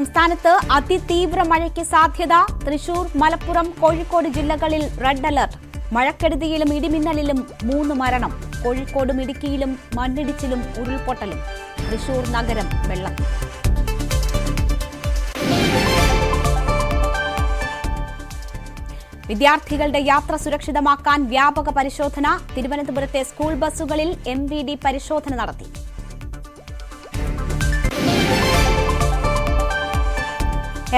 സംസ്ഥാനത്ത് അതിതീവ്ര മഴയ്ക്ക് സാധ്യത. തൃശൂർ, മലപ്പുറം, കോഴിക്കോട് ജില്ലകളിൽ റെഡ് അലർട്ട്. മഴക്കെടുതിയിലും ഇടിമിന്നലിലും 3 മരണം. കോഴിക്കോടും ഇടുക്കിയിലും മണ്ണിടിച്ചിലും ഉരുൾപൊട്ടലും. തൃശൂർ നഗരം വെള്ളത്തിൽ. വിദ്യാർത്ഥികളുടെ യാത്ര സുരക്ഷിതമാക്കാൻ വ്യാപക പരിശോധന. തിരുവനന്തപുരത്തെ സ്കൂൾ ബസ്സുകളിൽ MVD പരിശോധന നടത്തി.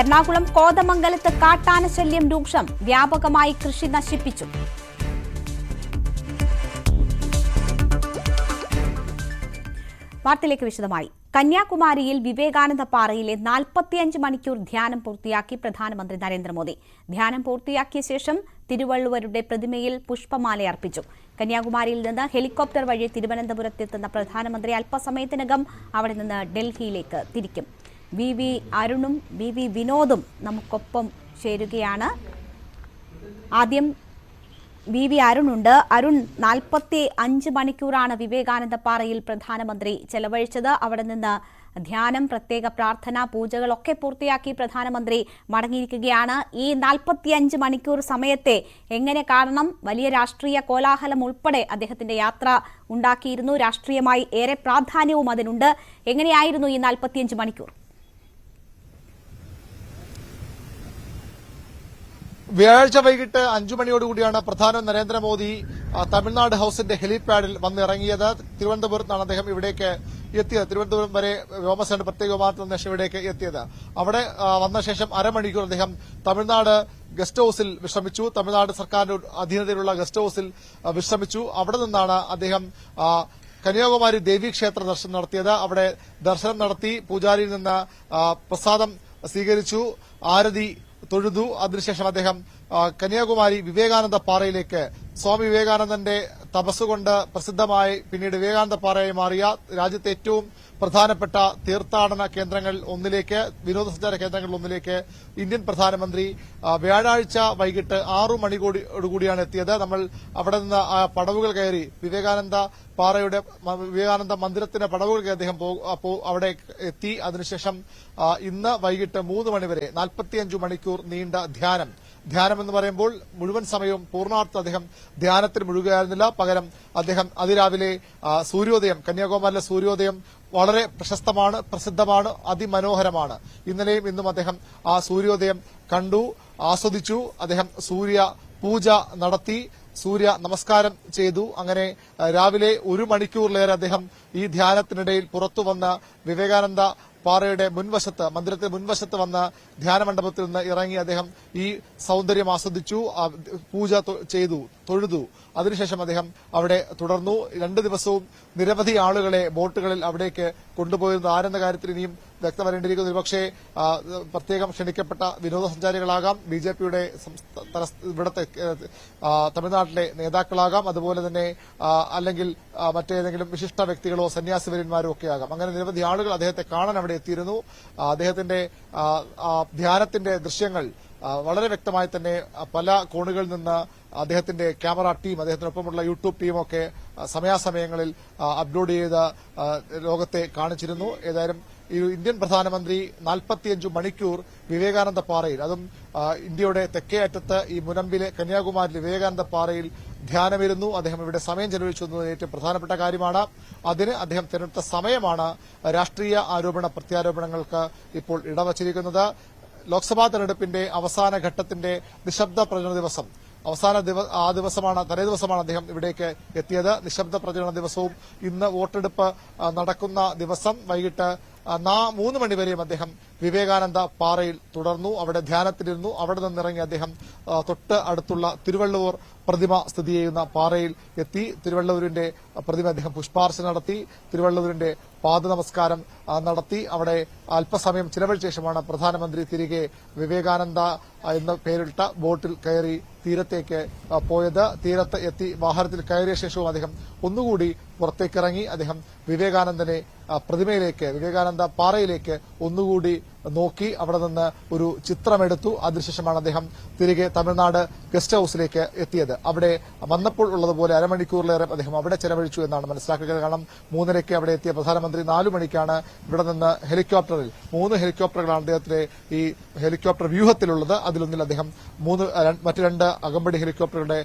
എറണാകുളം കോതമംഗലത്ത് കാട്ടാന ശല്യം രൂക്ഷം. വ്യാപകമായി കൃഷി നശിപ്പിച്ചു. വാർത്തയിലേക്ക് വിശദമായി. കന്യാകുമാരിയിൽ വിവേകാനന്ദ പാറയിലെ 45 മണിക്കൂർ ധ്യാനം പൂർത്തിയാക്കി പ്രധാനമന്ത്രി നരേന്ദ്രമോദി. ധ്യാനം പൂർത്തിയാക്കിയ ശേഷം തിരുവള്ളുവരുടെ പ്രതിമയിൽ പുഷ്പമാല അർപ്പിച്ചു. കന്യാകുമാരിയിൽ നിന്ന് ഹെലികോപ്റ്റർ വഴി തിരുവനന്തപുരത്തെത്തുന്ന പ്രധാനമന്ത്രി അല്പസമയത്തിനകം അവിടെ നിന്ന് ഡൽഹിയിലേക്ക് തിരിക്കും. VV അരുണും VV വിനോദും നമുക്കൊപ്പം ചേരുകയാണ്. ആദ്യം VV അരുണുണ്ട്. അരുൺ, 45 മണിക്കൂറാണ് വിവേകാനന്ദ പാറയിൽ പ്രധാനമന്ത്രി ചെലവഴിച്ചത്. അവിടെ നിന്ന് ധ്യാനം, പ്രത്യേക പ്രാർത്ഥന, പൂജകളൊക്കെ പൂർത്തിയാക്കി പ്രധാനമന്ത്രി മടങ്ങിയിരിക്കുകയാണ്. ഈ 45 മണിക്കൂർ സമയത്തെ എങ്ങനെ കാണണം? വലിയ രാഷ്ട്രീയ കോലാഹലം ഉൾപ്പെടെ അദ്ദേഹത്തിന്റെ യാത്ര ഉണ്ടാക്കിയിരുന്നു. രാഷ്ട്രീയമായി ഏറെ പ്രാധാന്യവും അതിനുണ്ട്. എങ്ങനെയായിരുന്നു ഈ 45 മണിക്കൂർ? വ്യാഴാഴ്ച വൈകിട്ട് 5 മണിയോടുകൂടിയാണ് പ്രധാനമന്ത്രി നരേന്ദ്രമോദി തമിഴ്നാട് ഹൌസിന്റെ ഹെലിപാഡിൽ വന്നിറങ്ങിയത്. തിരുവനന്തപുരത്താണ് അദ്ദേഹം ഇവിടേക്ക് എത്തിയത്. തിരുവനന്തപുരം വരെ വ്യോമസേന പ്രത്യേക വിമാനത്തിൽ നിന്ന് ഇവിടേക്ക് എത്തിയത്. അവിടെ വന്ന ശേഷം അരമണിക്കൂർ അദ്ദേഹം തമിഴ്നാട് ഗസ്റ്റ് ഹൌസിൽ വിശ്രമിച്ചു. തമിഴ്നാട് സർക്കാരിന്റെ അധീനതയിലുള്ള ഗസ്റ്റ് ഹൌസിൽ വിശ്രമിച്ചു. അവിടെ നിന്നാണ് അദ്ദേഹം കന്യാകുമാരി ദേവീക്ഷേത്ര ദർശനം നടത്തിയത്. അവിടെ ദർശനം നടത്തി പൂജാരിയിൽ നിന്ന് പ്രസാദം സ്വീകരിച്ചു, ആരതി തൊഴുതു. അതിനുശേഷം അദ്ദേഹം കന്യാകുമാരി വിവേകാനന്ദ പാറയിലേക്ക്, സ്വാമി വിവേകാനന്ദന്റെ തപസ്സുകൊണ്ട് പ്രസിദ്ധമായി പിന്നീട് വിവേകാനന്ദ പാറയായി മാറിയ രാജ്യത്തെ ഏറ്റവും പ്രധാനപ്പെട്ട തീർത്ഥാടന കേന്ദ്രങ്ങൾ ഒന്നിലേക്ക്, വിനോദസഞ്ചാര കേന്ദ്രങ്ങളിൽ ഒന്നിലേക്ക് ഇന്ത്യൻ പ്രധാനമന്ത്രി വ്യാഴാഴ്ച വൈകിട്ട് 6 മണിയോടുകൂടിയാണ് എത്തിയത്. നമ്മൾ അവിടെ നിന്ന് ആ പടവുകൾ കയറി വിവേകാനന്ദ പാറയുടെ വിവേകാനന്ദ മന്ദിരത്തിന്റെ പടവുകൾ കയറി അദ്ദേഹം അവിടെ എത്തി. അതിനുശേഷം ഇന്ന് വൈകിട്ട് 3 മണിവരെ 45 മണിക്കൂർ നീണ്ട ധ്യാനം എന്ന് പറയുമ്പോൾ മുഴുവൻ സമയവും പൂർണ്ണാർത്ഥം അദ്ദേഹം ധ്യാനത്തിൽ മുഴുകുകയായിരുന്നില്ല. പകരം അദ്ദേഹം അതിരാവിലെ സൂര്യോദയം, കന്യാകുമാരിയിലെ സൂര്യോദയം വളരെ പ്രശസ്തമാണ്, പ്രസിദ്ധമാണ്, അതിമനോഹരമാണ്. ഇന്നലെയും ഇന്നും അദ്ദേഹം ആ സൂര്യോദയം കണ്ടു, ആസ്വദിച്ചു. അദ്ദേഹം സൂര്യ പൂജ നടത്തി, സൂര്യ നമസ്കാരം ചെയ്തു. അങ്ങനെ രാവിലെ 1 മണിക്കൂറിലേറെ അദ്ദേഹം ഈ ധ്യാനത്തിനിടയിൽ പുറത്തുവന്ന് വിവേകാനന്ദ പാറയുടെ മുൻവശത്ത്, മന്ദിരത്തിന്റെ മുൻവശത്ത് വന്ന് ധ്യാനമണ്ഡപത്തിൽ നിന്ന് ഇറങ്ങി അദ്ദേഹം ഈ സൗന്ദര്യം ആസ്വദിച്ചു, പൂജ ചെയ്തു, തൊഴുതു. അതിനുശേഷം അദ്ദേഹം അവിടെ തുടർന്നു. 2 ദിവസവും നിരവധി ആളുകളെ ബോട്ടുകളിൽ അവിടേക്ക് കൊണ്ടുപോയിരുന്നത് ആരെന്ന കാര്യത്തിൽ ഇനിയും വ്യക്തം വരേണ്ടിയിരിക്കുന്നു. ഒരുപക്ഷെ പ്രത്യേകം ക്ഷണിക്കപ്പെട്ട വിനോദസഞ്ചാരികളാകാം, BJPയുടെ ഇവിടുത്തെ തമിഴ്നാട്ടിലെ നേതാക്കളാകാം, അതുപോലെ തന്നെ അല്ലെങ്കിൽ മറ്റേതെങ്കിലും വിശിഷ്ട വ്യക്തികളോ സന്യാസിവര്യന്മാരോ ഒക്കെ ആകാം. അങ്ങനെ നിരവധി ആളുകൾ അദ്ദേഹത്തെ കാണാൻ അവിടെ എത്തിയിരുന്നു. അദ്ദേഹത്തിന്റെ ധ്യാനത്തിന്റെ ദൃശ്യങ്ങൾ വളരെ വ്യക്തമായി തന്നെ പല കോണുകളിൽ നിന്ന് അദ്ദേഹത്തിന്റെ ക്യാമറ ടീം, അദ്ദേഹത്തിനൊപ്പമുള്ള യൂട്യൂബ് ടീമൊക്കെ സമയാസമയങ്ങളിൽ അപ്ലോഡ് ചെയ്ത് ലോകത്തെ കാണിച്ചിരുന്നു. ഏതായാലും ഈ ഇന്ത്യൻ പ്രധാനമന്ത്രി 45 മണിക്കൂർ വിവേകാനന്ദ പാറയിൽ, അതും ഇന്ത്യയുടെ തെക്കേ അറ്റത്ത് ഈ മുനമ്പിലെ കന്യാകുമാരിയിലെ വിവേകാനന്ദ പാറയിൽ ധ്യാനമിരുന്നു. അദ്ദേഹം ഇവിടെ സമയം ചെലവഴിച്ചു എന്നത് ഏറ്റവും പ്രധാനപ്പെട്ട കാര്യമാണ്. അതിന് അദ്ദേഹം തിരഞ്ഞെടുത്ത സമയമാണ് രാഷ്ട്രീയ ആരോപണ പ്രത്യാരോപണങ്ങൾക്ക് ഇപ്പോൾ ഇടവച്ചിരിക്കുന്നത്. ലോക്സഭാ തെരഞ്ഞെടുപ്പിന്റെ അവസാന ഘട്ടത്തിന്റെ നിശബ്ദ പ്രചരണ ദിവസം, തലേ ദിവസമാണ് അദ്ദേഹം ഇവിടേക്ക് എത്തിയത്. നിശബ്ദ പ്രചരണ ദിവസവും ഇന്ന് വോട്ടെടുപ്പ് നടക്കുന്ന ദിവസം വൈകിട്ട് 3 മണിവരെയും അദ്ദേഹം വിവേകാനന്ദ പാറയിൽ തുടർന്നു. അവിടെ ധ്യാനത്തിലിരുന്നു. അവിടെ നിന്നിറങ്ങി അദ്ദേഹം തൊട്ട് അടുത്തുള്ള തിരുവള്ളുവർ പ്രതിമ സ്ഥിതി ചെയ്യുന്ന പാറയിൽ എത്തി. തിരുവള്ളുവരിന്റെ പ്രതിമ അദ്ദേഹം പുഷ്പാർച്ചന നടത്തി. തിരുവള്ളുവരിന്റെ പാദനമസ്കാരം നടത്തി. അവിടെ അല്പസമയം ചിലവഴിച്ച ശേഷമാണ് പ്രധാനമന്ത്രി തിരികെ വിവേകാനന്ദ എന്ന പേരിട്ട ബോട്ടിൽ കയറി തീരത്തേക്ക് പോയത്. തീരത്ത് എത്തി വാഹനത്തിൽ കയറിയ ശേഷവും അദ്ദേഹം ഒന്നുകൂടി പുറത്തേക്കിറങ്ങി. അദ്ദേഹം വിവേകാനന്ദനെ പ്രതിമയിലേക്ക്, വിവേകാനന്ദ പാറയിലേക്ക് ഒന്നുകൂടി നോക്കി അവിടെ നിന്ന് ഒരു ചിത്രമെടുത്തു. അതിനുശേഷമാണ് അദ്ദേഹം തിരികെ തമിഴ്നാട് ഗസ്റ്റ് ഹൌസിലേക്ക് എത്തിയത്. അവിടെ വന്നപ്പോൾ ഉള്ളതുപോലെ അരമണിക്കൂറിലേറെ അദ്ദേഹം അവിടെ ചെലവഴിച്ചു എന്നാണ് മനസ്സിലാക്കുക. കാരണം 3:30 അവിടെ എത്തിയ പ്രധാനമന്ത്രി 4 മണിക്കാണ് ഇവിടെ നിന്ന് ഹെലികോപ്റ്ററിൽ 3 ഹെലികോപ്റ്ററുകളാണ് അദ്ദേഹത്തിന്റെ ഈ ഹെലികോപ്റ്റർ വ്യൂഹത്തിലുള്ളത്. അതിലൊന്നിൽ അദ്ദേഹം മറ്റ് 2 അകമ്പടി ഹെലികോപ്റ്ററുകളുടെ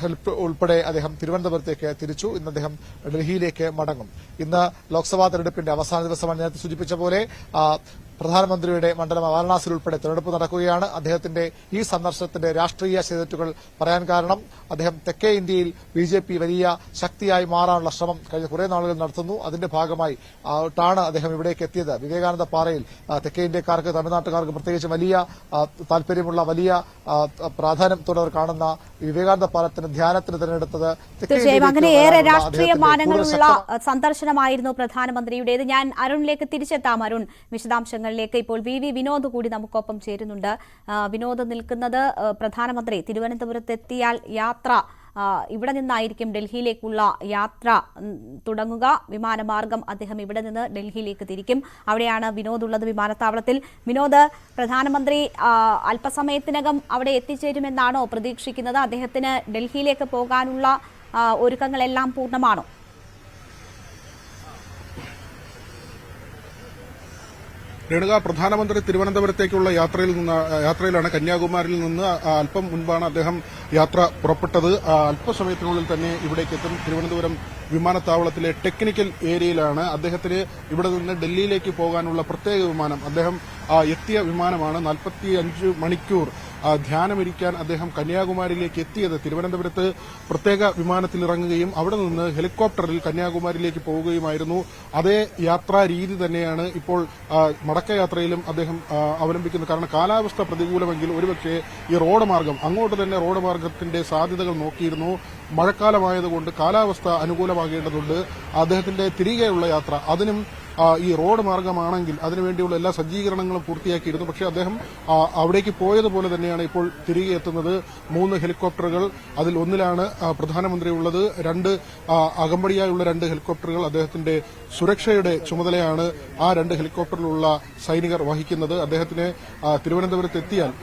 ഹെൽപ്പ് ഉൾപ്പെടെ അദ്ദേഹം തിരുവനന്തപുരത്തേക്ക് തിരിച്ചു. ഇന്ന് അദ്ദേഹം ഡൽഹിയിലേക്ക് മടങ്ങും. ഇന്ന് ലോക്സഭാ തെരഞ്ഞെടുപ്പിന്റെ അവസാന ദിവസമാണ്. നേരത്തെ സൂചിപ്പിച്ച പോലെ പ്രധാനമന്ത്രിയുടെ മണ്ഡലം വാരണാസിയിൽ ഉൾപ്പെടെ തെരഞ്ഞെടുപ്പ് നടക്കുകയാണ്. അദ്ദേഹത്തിന്റെ ഈ സന്ദർശനത്തിന്റെ രാഷ്ട്രീയ ചെയ്തിട്ടുകൾ പറയാൻ കാരണം അദ്ദേഹം തെക്കേ ഇന്ത്യയിൽ BJP വലിയ ശക്തിയായി മാറാനുള്ള ശ്രമം കഴിഞ്ഞ കുറെ നാളുകൾ നടത്തുന്നു. അതിന്റെ ഭാഗമായി ാണ് അദ്ദേഹം ഇവിടേക്ക് എത്തിയത്. വിവേകാനന്ദ പാറയിൽ തെക്കേ ഇന്ത്യക്കാർക്ക്, തമിഴ്നാട്ടുകാർക്ക് പ്രത്യേകിച്ച് വലിയ താല്പര്യമുള്ള, വലിയ പ്രാധാന്യത്തോടെ കാണുന്ന വിവേകാനന്ദ പാറത്തിന് ധ്യാനത്തിന് തിരഞ്ഞെടുത്തത് തീർച്ചയായും അങ്ങനെ ഏറെ രാഷ്ട്രീയ മാനങ്ങളുള്ള സന്ദർശനമായിരുന്നു പ്രധാനമന്ത്രിയുടേത്. ഞാൻ അരുണിലേക്ക് തിരിച്ചെത്താം. അരുൺ, വിശദാംശങ്ങളിലേക്ക്. ഇപ്പോൾ VV വിനോദ് കൂടി നമുക്കൊപ്പം ചേരുന്നുണ്ട്. വിനോദ് നിൽക്കുന്നത് പ്രധാനമന്ത്രി തിരുവനന്തപുരത്തെത്തിയാൽ യാത്ര ഇവിടെ നിന്നായിരിക്കും ഡൽഹിയിലേക്കുള്ള യാത്ര തുടങ്ങുക. വിമാനമാർഗം അദ്ദേഹം ഇവിടെ നിന്ന് ഡൽഹിയിലേക്ക് തിരിക്കും. അവിടെയാണ് വിനോദ് ഉള്ളത്, വിമാനത്താവളത്തിൽ. വിനോദ്, പ്രധാനമന്ത്രി അല്പസമയത്തിനകം അവിടെ എത്തിച്ചേരുമെന്നാണോ പ്രതീക്ഷിക്കുന്നത്? അദ്ദേഹത്തിന് ഡൽഹിയിലേക്ക് പോകാനുള്ള ഒരുക്കങ്ങളെല്ലാം പൂർണ്ണമാണോ? രേണുക, പ്രധാനമന്ത്രി തിരുവനന്തപുരത്തേക്കുള്ള യാത്രയിലാണ്. കന്യാകുമാരിയിൽ നിന്ന് അല്പം മുൻപാണ് അദ്ദേഹം യാത്ര പുറപ്പെട്ടത്. അല്പസമയത്തിനുള്ളിൽ തന്നെ ഇവിടേക്ക് എത്തും. തിരുവനന്തപുരം വിമാനത്താവളത്തിലെ ടെക്നിക്കൽ ഏരിയയിലാണ് അദ്ദേഹത്തിന് ഇവിടെ നിന്ന് ഡൽഹിയിലേക്ക് പോകാനുള്ള പ്രത്യേക വിമാനം. അദ്ദേഹം എത്തിയ വിമാനമാണ്. 45 മണിക്കൂർ ധ്യാനമിരിക്കാൻ അദ്ദേഹം കന്യാകുമാരിയിലേക്ക് എത്തിയത്. തിരുവനന്തപുരത്ത് പ്രത്യേക വിമാനത്തിൽ ഇറങ്ങുകയും അവിടെ നിന്ന് ഹെലികോപ്റ്ററിൽ കന്യാകുമാരിയിലേക്ക് പോവുകയുമായിരുന്നു. അതേ യാത്രാ രീതി തന്നെയാണ് ഇപ്പോൾ മടക്കയാത്രയിലും അദ്ദേഹം അവലംബിക്കുന്നത്. കാരണം കാലാവസ്ഥ പ്രതികൂലമെങ്കിൽ ഒരുപക്ഷെ ഈ റോഡ് മാർഗം, അങ്ങോട്ട് തന്നെ റോഡ് മാർഗത്തിന്റെ സാധ്യതകൾ നോക്കിയിരുന്നു. മഴക്കാലമായതുകൊണ്ട് കാലാവസ്ഥ അനുകൂലമാകേണ്ടതുണ്ട്. അദ്ദേഹത്തിന്റെ തിരികെയുള്ള യാത്ര അതിനും ഈ റോഡ് മാർഗമാണെങ്കിൽ അതിനുവേണ്ടിയുള്ള എല്ലാ സജ്ജീകരണങ്ങളും പൂർത്തിയാക്കിയിരുന്നു. പക്ഷേ അദ്ദേഹം അവിടേക്ക് പോയതുപോലെ തന്നെയാണ് ഇപ്പോൾ തിരികെ എത്തുന്നത്. 3 ഹെലികോപ്റ്ററുകൾ, അതിൽ ഒന്നിലാണ് പ്രധാനമന്ത്രി ഉള്ളത്. 2 അകമ്പടിയായുള്ള 2 ഹെലികോപ്റ്ററുകൾ. അദ്ദേഹത്തിന്റെ സുരക്ഷയുടെ ചുമതലയാണ് ആ 2 ഹെലികോപ്റ്ററിലുള്ള സൈനികർ വഹിക്കുന്നത്. അദ്ദേഹത്തിന് തിരുവനന്തപുരത്ത് എത്തിയാൽ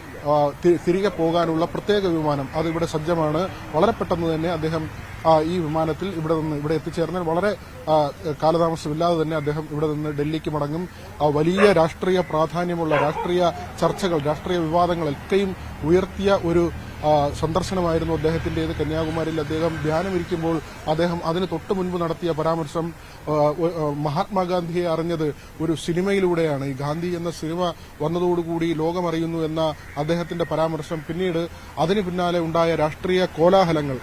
തിരികെ പോകാനുള്ള പ്രത്യേക വിമാനം അതിവിടെ സജ്ജമാണ്. വളരെ പെട്ടെന്ന് തന്നെ അദ്ദേഹം ഈ വിമാനത്തിൽ ഇവിടെ എത്തിച്ചേർന്നാൽ വളരെ കാലതാമസമില്ലാതെ തന്നെ അദ്ദേഹം ഇവിടെ നിന്ന് ഡൽഹിക്ക് മടങ്ങും. വലിയ രാഷ്ട്രീയ പ്രാധാന്യമുള്ള രാഷ്ട്രീയ ചർച്ചകൾ, രാഷ്ട്രീയ വിവാദങ്ങളൊക്കെയും ഉയർത്തിയ ഒരു സന്ദർശനമായിരുന്നു അദ്ദേഹത്തിന്റേത്. കന്യാകുമാരിയിൽ അദ്ദേഹം ധ്യാനമിരിക്കുമ്പോൾ അദ്ദേഹം അതിന് തൊട്ടു മുൻപ് നടത്തിയ പരാമർശം മഹാത്മാഗാന്ധിയെ അറിഞ്ഞത് ഒരു സിനിമയിലൂടെയാണ്. ഈ ഗാന്ധി എന്ന സിനിമ വന്നതോടുകൂടി ലോകമറിയുന്നു എന്ന അദ്ദേഹത്തിന്റെ പരാമർശം, പിന്നീട് അതിന് പിന്നാലെ ഉണ്ടായ രാഷ്ട്രീയ കോലാഹലങ്ങൾ,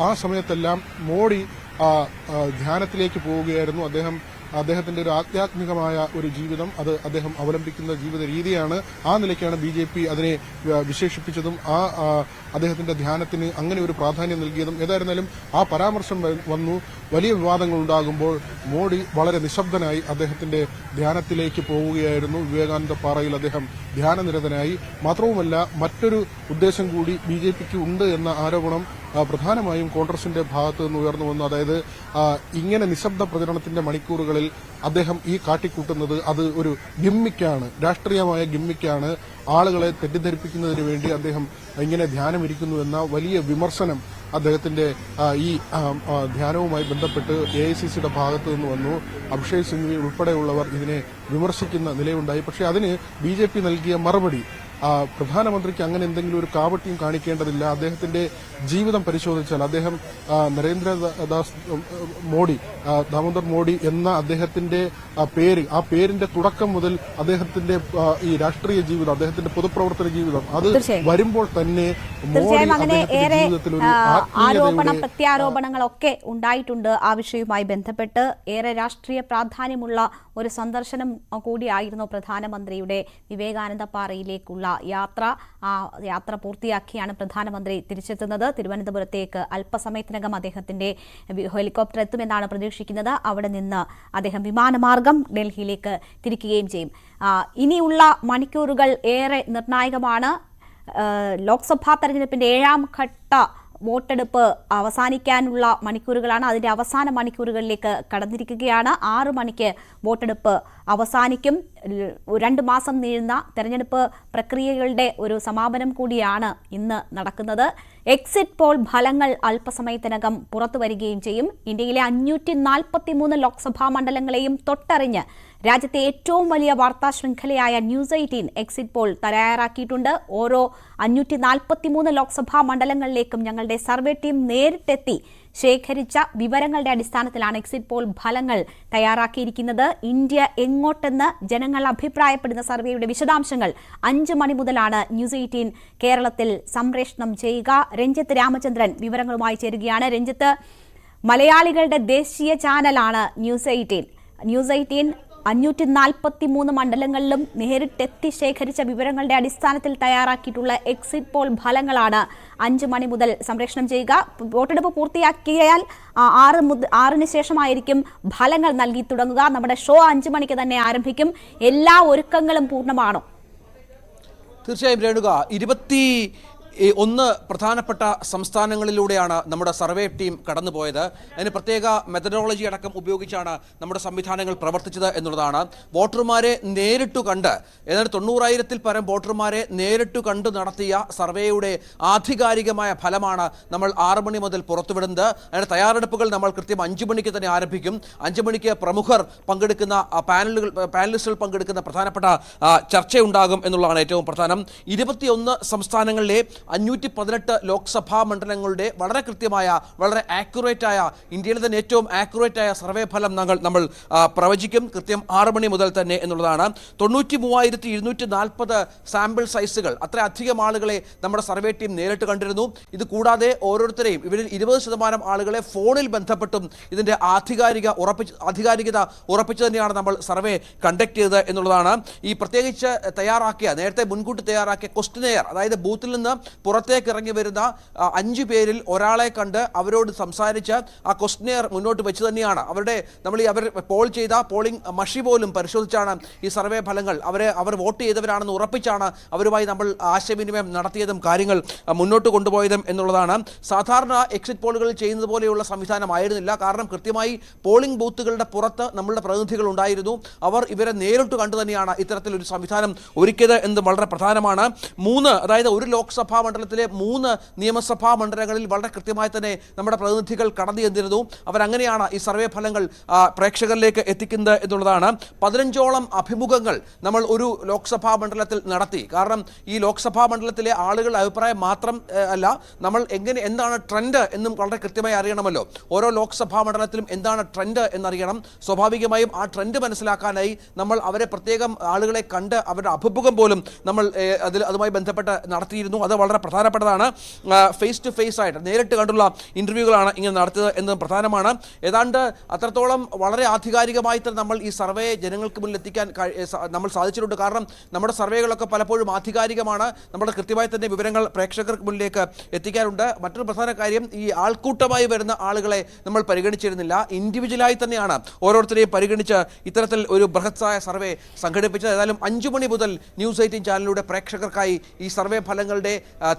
ആ സമയത്തെല്ലാം മോഡി ധ്യാനത്തിലേക്ക് പോവുകയായിരുന്നു. അദ്ദേഹത്തിന്റെ ഒരു ആധ്യാത്മികമായ ഒരു ജീവിതം, അത് അദ്ദേഹം അവലംബിക്കുന്ന ജീവിത രീതിയാണ്. ആ നിലയ്ക്കാണ് BJP അതിനെ വിശേഷിപ്പിച്ചതും അദ്ദേഹത്തിന്റെ ധ്യാനത്തിന് അങ്ങനെ ഒരു പ്രാധാന്യം നൽകിയതും. ഏതായിരുന്നാലും ആ പരാമർശം വന്നു. വലിയ വിവാദങ്ങൾ ഉണ്ടാകുമ്പോൾ മോഡി വളരെ നിശബ്ദനായി അദ്ദേഹത്തിന്റെ ധ്യാനത്തിലേക്ക് പോവുകയായിരുന്നു. വിവേകാനന്ദ പാറയിൽ അദ്ദേഹം ധ്യാനനിരതനായി. മാത്രവുമല്ല, മറ്റൊരു ഉദ്ദേശം കൂടി BJPക്ക് ഉണ്ട് എന്ന ആരോപണം പ്രധാനമായും കോൺഗ്രസിന്റെ ഭാഗത്തു നിന്ന് ഉയർന്നു വന്നു. അതായത് ഇങ്ങനെ നിശബ്ദ പ്രചരണത്തിന്റെ മണിക്കൂറുകളിൽ അദ്ദേഹം ഈ കാട്ടിക്കൂട്ടുന്നത് അത് ഒരു ഗിമ്മിക്കാണ്, രാഷ്ട്രീയമായ ഗിമ്മിക്കാണ്. ആളുകളെ തെറ്റിദ്ധരിപ്പിക്കുന്നതിന് വേണ്ടി അദ്ദേഹം ഇങ്ങനെ ധ്യാനമിരിക്കുന്നു എന്ന വലിയ വിമർശനം അദ്ദേഹത്തിന്റെ ഈ ധ്യാനവുമായി ബന്ധപ്പെട്ട് AICCയുടെ ഭാഗത്തു നിന്ന് വന്നു. അഭിഷേക് സിംഗ്വി ഉൾപ്പെടെയുള്ളവർ ഇതിനെ വിമർശിക്കുന്ന നിലയുണ്ടായി. പക്ഷേ അതിന് BJP നൽകിയ മറുപടി, പ്രധാനമന്ത്രിക്ക് അങ്ങനെ എന്തെങ്കിലും ഒരു കാപട്യം കാണിക്കേണ്ടതില്ല. അദ്ദേഹത്തിന്റെ ജീവിതം പരിശോധിച്ചാൽ അദ്ദേഹം നരേന്ദ്രദാസ് മോഡി, ദാമോദർ മോഡി എന്ന അദ്ദേഹത്തിന്റെ പേര്, ആ പേരിന്റെ തുടക്കം മുതൽ അദ്ദേഹത്തിന്റെ ഈ രാഷ്ട്രീയ ജീവിതം, അദ്ദേഹത്തിന്റെ പൊതുപ്രവർത്തന ജീവിതം അത് വരുമ്പോൾ തന്നെ ആരോപണ പ്രത്യാരോപണങ്ങളൊക്കെ ഉണ്ടായിട്ടുണ്ട്. ആ വിഷയവുമായി ബന്ധപ്പെട്ട് ഏറെ രാഷ്ട്രീയ പ്രാധാന്യമുള്ള ഒരു സന്ദർശനം കൂടിയായിരുന്നു പ്രധാനമന്ത്രിയുടെ വിവേകാനന്ദ പാറയിലേക്കുള്ള യാത്ര. ആ യാത്ര പൂർത്തിയാക്കിയാണ് പ്രധാനമന്ത്രി തിരിച്ചെത്തുന്നത്. തിരുവനന്തപുരത്തേക്ക് അല്പസമയത്തിനകം അദ്ദേഹത്തിന്റെ ഹെലികോപ്റ്റർ എത്തുമെന്നാണ് പ്രതീക്ഷിക്കുന്നത്. അവിടെ നിന്ന് അദ്ദേഹം വിമാനമാർഗം ഡൽഹിയിലേക്ക് തിരിക്കുകയും ചെയ്യും. ഇനിയുള്ള മണിക്കൂറുകൾ ഏറെ നിർണായകമാണ്. ലോക്സഭാ തെരഞ്ഞെടുപ്പിന്റെ 7ാം ഘട്ട വോട്ടെടുപ്പ് അവസാനിക്കാനുള്ള മണിക്കൂറുകളാണ്. അതിന്റെ അവസാന മണിക്കൂറുകളിലേക്ക് കടന്നിരിക്കുകയാണ്. 6 മണിക്ക് വോട്ടെടുപ്പ് അവസാനിക്കും. 2 മാസം നീളുന്ന തെരഞ്ഞെടുപ്പ് പ്രക്രിയകളുടെ ഒരു സമാപനം കൂടിയാണ് ഇന്ന് നടക്കുന്നത്. എക്സിറ്റ് പോൾ ഫലങ്ങൾ അല്പസമയത്തിനകം പുറത്തുവരികയും ചെയ്യും. ഇന്ത്യയിലെ 543 ലോക്സഭാ മണ്ഡലങ്ങളെയും തൊട്ടറിഞ്ഞ് രാജ്യത്തെ ഏറ്റവും വലിയ വാർത്താ ശൃംഖലയായ ന്യൂസ് 18 എക്സിറ്റ് പോൾ തയ്യാറാക്കിയിട്ടുണ്ട്. ഓരോ 543 ലോക്സഭാ മണ്ഡലങ്ങളിലേക്കും ഞങ്ങളുടെ സർവേ ടീം നേരിട്ടെത്തി ശേഖരിച്ച വിവരങ്ങളുടെ അടിസ്ഥാനത്തിലാണ് എക്സിറ്റ് പോൾ ഫലങ്ങൾ തയ്യാറാക്കിയിരിക്കുന്നത്. ഇന്ത്യ എങ്ങോട്ടെന്ന് ജനങ്ങൾ അഭിപ്രായപ്പെടുന്ന സർവേയുടെ വിശദാംശങ്ങൾ 5 മണി മുതലാണ് ന്യൂസ് 18 കേരളത്തിൽ സംപ്രേഷണം ചെയ്യുക. രഞ്ജിത്ത് രാമചന്ദ്രൻ വിവരങ്ങളുമായി ചേരുകയാണ്. രഞ്ജിത്ത്, മലയാളികളുടെ ദേശീയ ചാനലാണ് ന്യൂസ് 18. ന്യൂസ് 18 543 മണ്ഡലങ്ങളിലും നേരിട്ടെത്തി ശേഖരിച്ച വിവരങ്ങളുടെ അടിസ്ഥാനത്തിൽ തയ്യാറാക്കിയിട്ടുള്ള എക്സിറ്റ് പോൾ ഫലങ്ങളാണ് 5 മണി മുതൽ സംപ്രേഷണം ചെയ്യുക. വോട്ടെടുപ്പ് പൂർത്തിയാക്കിയാൽ 6 ശേഷമായിരിക്കും ഫലങ്ങൾ നൽകി തുടങ്ങുക. നമ്മുടെ ഷോ 5 മണിക്ക് തന്നെ ആരംഭിക്കും. എല്ലാ ഒരുക്കങ്ങളും പൂർണ്ണമാണോ? തീർച്ചയായും രേണുക, 21 പ്രധാനപ്പെട്ട സംസ്ഥാനങ്ങളിലൂടെയാണ് നമ്മുടെ സർവേ ടീം കടന്നുപോയത്. അതിന് പ്രത്യേക മെത്തഡോളജി അടക്കം ഉപയോഗിച്ചാണ് നമ്മുടെ സംവിധാനങ്ങൾ പ്രവർത്തിച്ചത് എന്നുള്ളതാണ്. വോട്ടർമാരെ നേരിട്ടു കണ്ട് ഏതാണ്ട് 90,000-ൽ പരം വോട്ടർമാരെ നേരിട്ടു കണ്ടു നടത്തിയ സർവേയുടെ ആധികാരികമായ ഫലമാണ് നമ്മൾ 6 മണി മുതൽ പുറത്തുവിടുന്നത്. അതിന്റെ തയ്യാറെടുപ്പുകൾ നമ്മൾ കൃത്യം 5 മണിക്ക് തന്നെ ആരംഭിക്കും. 5 മണിക്ക് പ്രമുഖർ പങ്കെടുക്കുന്ന പാനലിസ്റ്റുകൾ പങ്കെടുക്കുന്ന പ്രധാനപ്പെട്ട ചർച്ചയുണ്ടാകും എന്നുള്ളതാണ് ഏറ്റവും പ്രധാനം. 21 സംസ്ഥാനങ്ങളിലെ 518 ലോക്സഭാ മണ്ഡലങ്ങളുടെ വളരെ കൃത്യമായ, വളരെ ആക്യുറേറ്റായ, ഇന്ത്യയിലെ തന്നെ ഏറ്റവും ആക്യുറേറ്റായ സർവേ ഫലം നമ്മൾ പ്രവചിക്കും കൃത്യം 6 മണി മുതൽ തന്നെ എന്നുള്ളതാണ്. 93,240 സാമ്പിൾ സൈസുകൾ, അത്ര അധികം ആളുകളെ നമ്മുടെ സർവേ ടീം നേരിട്ട് കണ്ടിരുന്നു. ഇത് കൂടാതെ ഓരോരുത്തരെയും, ഇവരിൽ 20% ആളുകളെ ഫോണിൽ ബന്ധപ്പെട്ടും ഇതിന്റെ ആധികാരികത ഉറപ്പിച്ചു തന്നെയാണ് നമ്മൾ സർവേ കണ്ടക്ട് ചെയ്തത് എന്നുള്ളതാണ്. ഈ പ്രത്യേകിച്ച് നേരത്തെ മുൻകൂട്ടി തയ്യാറാക്കിയ ക്വസ്റ്റ്യനെയർ, അതായത് ബൂത്തിൽ നിന്ന് പുറത്തേക്ക് ഇറങ്ങി വരുന്ന 5 പേരിൽ ഒരാളെ കണ്ട് അവരോട് സംസാരിച്ച് ആ ക്വസ്റ്റ്യനെയർ മുന്നോട്ട് വെച്ച് തന്നെയാണ് അവർ പോൾ ചെയ്ത പോളിംഗ് മഷി പോലും പരിശോധിച്ചാണ് ഈ സർവേ ഫലങ്ങൾ അവർ വോട്ട് ചെയ്തവരാണെന്ന് ഉറപ്പിച്ചാണ് അവരുമായി നമ്മൾ ആശയവിനിമയം നടത്തിയതും കാര്യങ്ങൾ മുന്നോട്ട് കൊണ്ടുപോയതും എന്നുള്ളതാണ്. സാധാരണ എക്സിറ്റ് പോളുകളിൽ ചെയ്യുന്നത് പോലെയുള്ള സംവിധാനമായിരുന്നില്ല. കാരണം കൃത്യമായി പോളിംഗ് ബൂത്തുകളുടെ പുറത്ത് നമ്മളുടെ പ്രതിനിധികൾ ഉണ്ടായിരുന്നു. അവർ ഇവരെ നേരിട്ട് കണ്ടു തന്നെയാണ് ഇത്തരത്തിലൊരു സംവിധാനം ഒരുക്കിയത് എന്ന് വളരെ പ്രധാനമാണ്. അതായത് ഒരു ലോക്സഭാ മണ്ഡലത്തിലെ 3 നിയമസഭാ മണ്ഡലങ്ങളിൽ വളരെ കൃത്യമായി തന്നെ നമ്മുടെ പ്രതിനിധികൾ കടന്നു ചെന്നിരുന്നു. അവരങ്ങനെയാണ് ഈ സർവേ ഫലങ്ങൾ പ്രേക്ഷകരിലേക്ക് എത്തിക്കുന്നത് എന്നുള്ളതാണ്. 15ഓളം അഭിമുഖങ്ങൾ നമ്മൾ ഒരു ലോക്സഭാ മണ്ഡലത്തിൽ നടത്തി. കാരണം ഈ ലോക്സഭാ മണ്ഡലത്തിലെ ആളുകളുടെ അഭിപ്രായം മാത്രം അല്ല, നമ്മൾ എന്താണ് ട്രെൻഡ് എന്നും വളരെ കൃത്യമായി അറിയണമല്ലോ. ഓരോ ലോക്സഭാ മണ്ഡലത്തിലും എന്താണ് ട്രെൻഡ് എന്നറിയണം. സ്വാഭാവികമായും ആ ട്രെൻഡ് മനസ്സിലാക്കാനായി നമ്മൾ അവരെ പ്രത്യേകം ആളുകളെ കണ്ട് അവരുടെ അഭിമുഖം പോലും നമ്മൾ അതുമായി ബന്ധപ്പെട്ട് നടത്തിയിരുന്നു. അത് വളരെ പ്രധാനപ്പെട്ടതാണ്. ഫേസ് ടു ഫേസ് ആയിട്ട് നേരിട്ട് കണ്ടുള്ള ഇന്റർവ്യൂകളാണ് ഇങ്ങനെ നടത്തിയത് എന്നത് പ്രധാനമാണ്. ഏതാണ്ട് അത്രത്തോളം വളരെ ആധികാരികമായി തന്നെ നമ്മൾ ഈ സർവേ ജനങ്ങൾക്ക് മുന്നിൽ എത്തിക്കാൻ നമ്മൾ സാധിച്ചിട്ടുണ്ട്. കാരണം നമ്മുടെ സർവേകളൊക്കെ പലപ്പോഴും ആധികാരികമാണ്. നമ്മുടെ കൃത്യമായി തന്നെ വിവരങ്ങൾ പ്രേക്ഷകർക്ക് മുന്നിലേക്ക് എത്തിക്കാറുണ്ട്. മറ്റൊരു പ്രധാന കാര്യം, ഈ ആൾക്കൂട്ടമായി വരുന്ന ആളുകളെ നമ്മൾ പരിഗണിച്ചിരുന്നില്ല. ഇൻഡിവിജ്വലായി തന്നെയാണ് ഓരോരുത്തരെയും പരിഗണിച്ച് ഇത്തരത്തിൽ ഒരു ബൃഹത്തായ സർവേ സംഘടിപ്പിച്ചത്. ഏതായാലും 5 മണി മുതൽ ന്യൂസ് 18 ചാനലിലൂടെ പ്രേക്ഷകർക്കായി ഈ സർവേ ഫലങ്ങളുടെ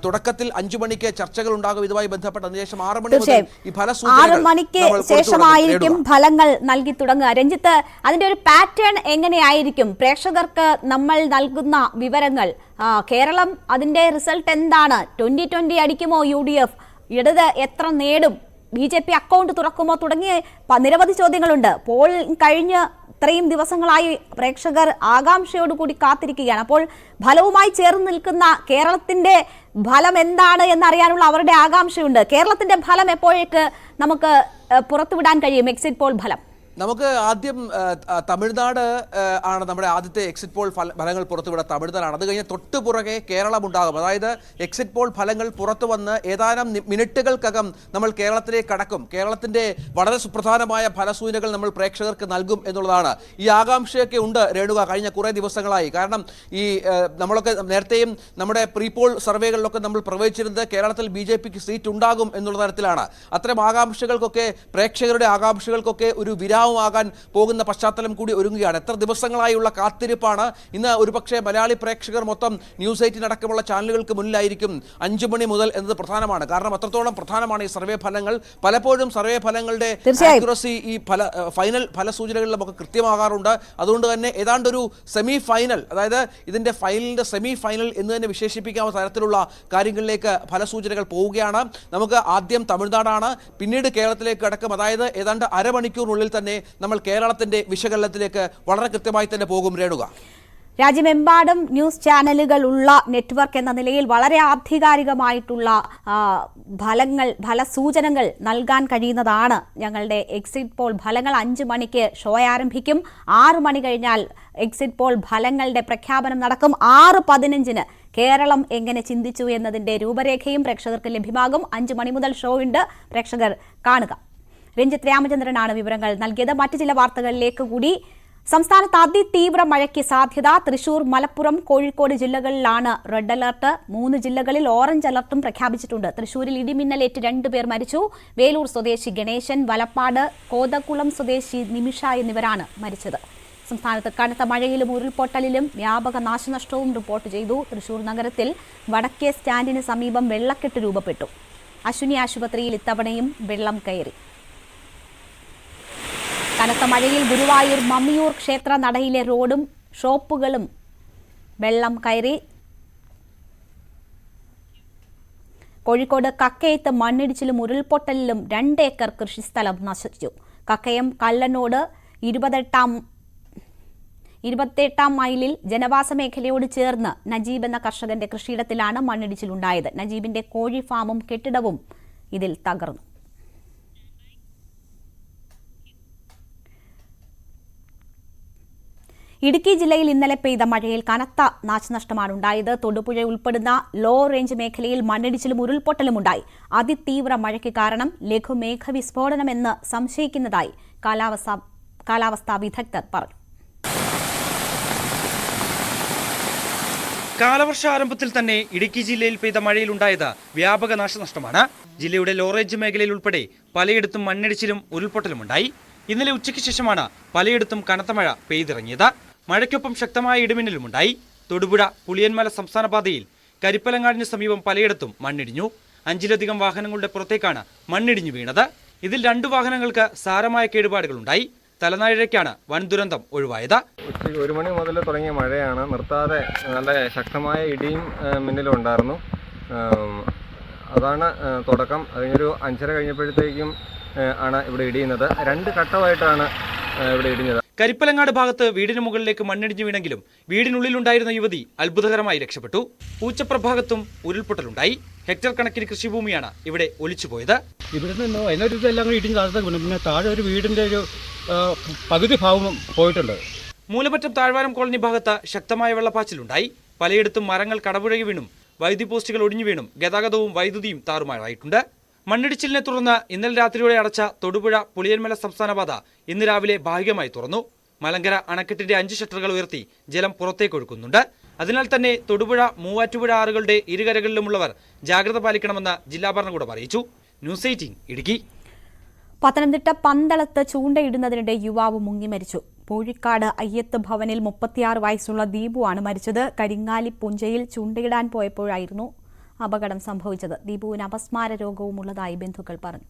തുടക്കത്തിൽ 5 മണിക്ക് ചർച്ചകൾ ഉണ്ടാകും ഇതുമായി ബന്ധപ്പെട്ട്. അതിനുശേഷം 6 മണി മുതൽ ഈ 6 മണിക്ക് ശേഷമായിരിക്കും ഫലങ്ങൾ നൽകി തുടങ്ങുക. രഞ്ജിത്ത്, അതിന്റെ ഒരു പാറ്റേൺ എങ്ങനെയായിരിക്കും? പ്രേക്ഷകർക്ക് നമ്മൾ നൽകുന്ന വിവരങ്ങൾ, കേരളം അതിന്റെ റിസൾട്ട് എന്താണ്? 2020 അടിക്കുമോ UDF? ഇടത് എത്ര നേടും? BJP അക്കൗണ്ട് തുറക്കുമോ? തുടങ്ങിയ നിരവധി ചോദ്യങ്ങളുണ്ട്. പോൾ കഴിഞ്ഞ് ഇത്രയും ദിവസങ്ങളായി പ്രേക്ഷകർ ആകാംക്ഷയോടുകൂടി കാത്തിരിക്കുകയാണ്. അപ്പോൾ ഫലവുമായി ചേർന്ന് നിൽക്കുന്ന കേരളത്തിന്റെ ഫലം എന്താണ് എന്നറിയാനുള്ള അവരുടെ ആകാംക്ഷയുണ്ട്. കേരളത്തിന്റെ ഫലം എപ്പോഴേക്ക് നമുക്ക് പുറത്തുവിടാൻ കഴിയും? എക്സിറ്റ് പോൾ ഫലം നമുക്ക് ആദ്യം തമിഴ്നാട് ആണ് നമ്മുടെ ആദ്യത്തെ എക്സിറ്റ് പോൾ ഫലങ്ങൾ പുറത്തുവിടുക. തമിഴ്നാടാണ്. അത് കഴിഞ്ഞ് തൊട്ടുപുറകെ കേരളം ഉണ്ടാകും. അതായത് എക്സിറ്റ് പോൾ ഫലങ്ങൾ പുറത്തു വന്ന് ഏതാനും മിനിറ്റുകൾക്കകം നമ്മൾ കേരളത്തിലേക്ക് കടക്കും. കേരളത്തിന്റെ വളരെ സുപ്രധാനമായ ഫലസൂചനകൾ നമ്മൾ പ്രേക്ഷകർക്ക് നൽകും എന്നുള്ളതാണ്. ഈ ആകാംക്ഷയൊക്കെ ഉണ്ട് രേണുക കഴിഞ്ഞ കുറേ ദിവസങ്ങളായി. കാരണം ഈ നമ്മളൊക്കെ നേരത്തെയും നമ്മുടെ പ്രീപോൾ സർവേകളിലൊക്കെ നമ്മൾ പ്രവചിച്ചിരുന്നത് കേരളത്തിൽ BJPക്ക് സീറ്റ് ഉണ്ടാകും എന്നുള്ള തരത്തിലാണ്. അത്തരം ആകാംക്ഷകൾക്കൊക്കെ, പ്രേക്ഷകരുടെ ആകാംക്ഷകൾക്കൊക്കെ ഒരു വിരാമം പരിണാമമാകാൻ പോകുന്ന പശ്ചാത്തലം കൂടി ഒരുങ്ങുകയാണ്. എത്ര ദിവസങ്ങളായുള്ള കാത്തിരിപ്പാണ്. ഇന്ന് ഒരുപക്ഷെ മലയാളി പ്രേക്ഷകർ മൊത്തം ന്യൂസ് 18 അടക്കമുള്ള ചാനലുകൾക്ക് മുന്നിലായിരിക്കും 5 മണി മുതൽ എന്നത് പ്രധാനമാണ്. കാരണം അത്രത്തോളം പ്രധാനമാണ് ഈ സർവേ ഫലങ്ങൾ. പലപ്പോഴും സർവേ ഫലങ്ങളുടെ ആക്യുറസി ഈ ഫൈനൽ ഫലസൂചനകളിലുമൊക്കെ കൃത്യമാകാറുണ്ട്. അതുകൊണ്ട് തന്നെ ഏതാണ്ടൊരു സെമി ഫൈനൽ, അതായത് ഇതിന്റെ ഫൈനലിന്റെ സെമി ഫൈനൽ എന്ന് തന്നെ വിശേഷിപ്പിക്കാവുന്ന തരത്തിലുള്ള കാര്യങ്ങളിലേക്ക് ഫലസൂചനകൾ പോവുകയാണ്. നമുക്ക് ആദ്യം തമിഴ്നാടാണ്, പിന്നീട് കേരളത്തിലേക്ക് അടക്കം. അതായത് ഏതാണ്ട് അരമണിക്കൂറിനുള്ളിൽ തന്നെ നമ്മൾ കേരളത്തിന്റെ വിശകലനത്തിലേക്ക് വളരെ കൃത്യമായി തന്നെ പോകും. രേണുക, രാജ്യമെമ്പാടും ന്യൂസ് ചാനലുകൾ ഉള്ള നെറ്റ്വർക്ക് എന്ന നിലയിൽ വളരെ ആധികാരികമായിട്ടുള്ള ഫലസൂചനകൾ നൽകാൻ കഴിയുന്നതാണ് ഞങ്ങളുടെ എക്സിറ്റ് പോൾ ഫലങ്ങൾ. 5 മണിക്ക് ഷോ ആരംഭിക്കും. 6 മണി കഴിഞ്ഞാൽ എക്സിറ്റ് പോൾ ഫലങ്ങളുടെ പ്രഖ്യാപനം നടക്കും. 6:15 കേരളം എങ്ങനെ ചിന്തിച്ചു എന്നതിന്റെ രൂപരേഖയും പ്രേക്ഷകർക്ക് ലഭ്യമാകും. 5 മണി മുതൽ ഷോ ഉണ്ട്, പ്രേക്ഷകർ കാണുക. രഞ്ജിത്ത് രാമചന്ദ്രനാണ് വിവരങ്ങൾ നൽകിയത്. മറ്റു ചില വാർത്തകളിലേക്ക് കൂടി. സംസ്ഥാനത്ത് അതിതീവ്ര മഴയ്ക്ക് സാധ്യത. തൃശൂർ, മലപ്പുറം, കോഴിക്കോട് ജില്ലകളിലാണ് റെഡ് അലർട്ട്. 3 ജില്ലകളിൽ ഓറഞ്ച് അലർട്ടും പ്രഖ്യാപിച്ചിട്ടുണ്ട്. തൃശൂരിൽ ഇടിമിന്നലേറ്റ് 2 പേർ മരിച്ചു. വേലൂർ സ്വദേശി ഗണേശൻ, വലപ്പാട് കോതക്കുളം സ്വദേശി നിമിഷ എന്നിവരാണ് മരിച്ചത്. സംസ്ഥാനത്ത് കനത്ത മഴയിലും ഉരുൾപൊട്ടലിലും വ്യാപക നാശനഷ്ടവും റിപ്പോർട്ട് ചെയ്തു. തൃശൂർ നഗരത്തിൽ വടക്കേ സ്റ്റാൻഡിന് സമീപം വെള്ളക്കെട്ട് രൂപപ്പെട്ടു. അശ്വിനി ആശുപത്രിയിൽ ഇത്തവണയും വെള്ളം കയറി. കനത്ത മഴയിൽ ഗുരുവായൂർ മമ്മിയൂർ ക്ഷേത്ര നടയിലെ റോഡും ഷോപ്പുകളും വെള്ളം കയറി. കോഴിക്കോട് കക്കയത്ത് മണ്ണിടിച്ചിലും ഉരുൾപൊട്ടലിലും 2 ഏക്കർ കൃഷിസ്ഥലം നശിച്ചു. കക്കയം കല്ലനോട് 28 മൈലിൽ ജനവാസ മേഖലയോട് ചേർന്ന് നജീബ് എന്ന കർഷകന്റെ കൃഷിയിടത്തിലാണ് മണ്ണിടിച്ചിലുണ്ടായത്. നജീബിന്റെ കോഴി ഫാമും കെട്ടിടവും ഇതിൽ തകർന്നു. ഇടുക്കി ജില്ലയിൽ ഇന്നലെ പെയ്ത മഴയിൽ കനത്ത നാശനഷ്ടമാണ് ഉണ്ടായത്. തൊടുപുഴ ഉൾപ്പെടുന്ന ലോ റേഞ്ച് മേഖലയിൽ മണ്ണിടിച്ചിലും ഉരുൾപൊട്ടലുമുണ്ടായി. അതിതീവ്ര മഴയ്ക്ക് കാരണം ലഘുമേഘ വിസ്ഫോടനമെന്ന് സംശയിക്കുന്നതായി കാലാവസ്ഥാ വിദഗ്ധർ പറഞ്ഞു. കാലവർഷാരംഭത്തിൽ തന്നെ ഇടുക്കി ജില്ലയിൽ പെയ്ത മഴയിലുണ്ടായത് വ്യാപക നാശനഷ്ടമാണ്. ജില്ലയുടെ ലോ റേഞ്ച് മേഖലയിൽ ഉൾപ്പെടെ പലയിടത്തും മണ്ണിടിച്ചിലും ഉരുൾപൊട്ടലുമുണ്ടായി. ഇന്നലെ ഉച്ചയ്ക്ക് ശേഷമാണ് പലയിടത്തും കനത്ത മഴ പെയ്തിറങ്ങിയത്. മഴയ്ക്കൊപ്പം ശക്തമായ ഇടിമിന്നലുമുണ്ടായി. തൊടുപുഴ പുളിയന്മല സംസ്ഥാന പാതയിൽ കരിപ്പലങ്ങാടിന് സമീപം പലയിടത്തും മണ്ണിടിഞ്ഞു. 5ലധികം വാഹനങ്ങളുടെ പുറത്തേക്കാണ് മണ്ണിടിഞ്ഞു വീണത്. ഇതിൽ 2 വാഹനങ്ങൾക്ക് സാരമായ കേടുപാടുകളുണ്ടായി. തലനാഴിഴയ്ക്കാണ് വൻ ദുരന്തം ഒഴിവായത്. ഉച്ചയ്ക്ക് 1 മണി മുതൽ തുടങ്ങിയ മഴയാണ്. നിർത്താതെ നല്ല ശക്തമായ ഇടിയും മിന്നലും ഉണ്ടായിരുന്നു. അതാണ് തുടക്കം. അതിനൊരു 5:30 കഴിഞ്ഞപ്പോഴത്തേക്കും ആണ് ഇവിടെ ഇടിയുന്നത്. 2 ഘട്ടമായിട്ടാണ് ഇവിടെ ഇടിഞ്ഞത്. കരിപ്പലങ്ങാട് ഭാഗത്ത് വീടിന് മുകളിലേക്ക് മണ്ണിടിഞ്ഞു വീണെങ്കിലും വീടിനുള്ളിലുണ്ടായിരുന്ന യുവതി അത്ഭുതകരമായി രക്ഷപ്പെട്ടു. പൂച്ചപ്രഭാഗത്തും ഉരുൾപൊട്ടലുണ്ടായി. ഹെക്ടർ കണക്കിന് കൃഷിഭൂമിയാണ് ഇവിടെ ഒലിച്ചുപോയത്. ഇവിടെ നിന്ന് അതിനൊരു ഇതെല്ലാം ഇടിഞ്ഞ് താഴത്തേക്ക് പിന്നെ താഴെ ഒരു വീടിന്റെ ഒരു പകുതി ഭാഗം പോയിട്ടുണ്ട്. മൂലമറ്റം താഴ്വാരം കോളനി ഭാഗത്ത് ശക്തമായ വെള്ളപ്പാച്ചിലുണ്ടായി. പലയിടത്തും മരങ്ങൾ കടപുഴകി വീണും വൈദ്യുതി പോസ്റ്റുകൾ ഒടിഞ്ഞു വീണും ഗതാഗതവും വൈദ്യുതിയും താറുമാറായിട്ടുണ്ട്. മണ്ണിടിച്ചിലിനെ തുടർന്ന് ഇന്നലെ രാത്രിയോടെ അടച്ച തൊടുപുഴ പുളിയന്മല സംസ്ഥാന പാത ഇന്ന് രാവിലെ ഭാഗികമായി തുറന്നു. മലങ്കര അണക്കെട്ടിന്റെ 5 ഷട്ടറുകൾ ഉയർത്തി ജലം പുറത്തേക്ക് ഒഴുക്കുന്നുണ്ട്. അതിനാൽ തന്നെ തൊടുപുഴ, മൂവാറ്റുപുഴ ആറുകളുടെ ഇരുകരകളിലുമുള്ളവർ ജാഗ്രത പാലിക്കണമെന്ന് ജില്ലാ ഭരണകൂടം അറിയിച്ചു. ന്യൂസ് 18 ഇടുക്കി. പത്തനംതിട്ട പന്തളത്ത് ചൂണ്ടയിടുന്നതിനിടെ യുവാവ് മുങ്ങി മരിച്ചു. പൂഴിക്കാട് അയ്യത്ത് ഭവനിൽ 36 വയസ്സുള്ള ദീപുവാണ് മരിച്ചത്. കരിങ്ങാലി പുഞ്ചയിൽ ചൂണ്ടയിടാൻ പോയപ്പോഴായിരുന്നു അപകടം സംഭവിച്ചത്. ദീപുവിന് അപസ്മാര രോഗവും ഉള്ളതായി ബന്ധുക്കൾ പറഞ്ഞു.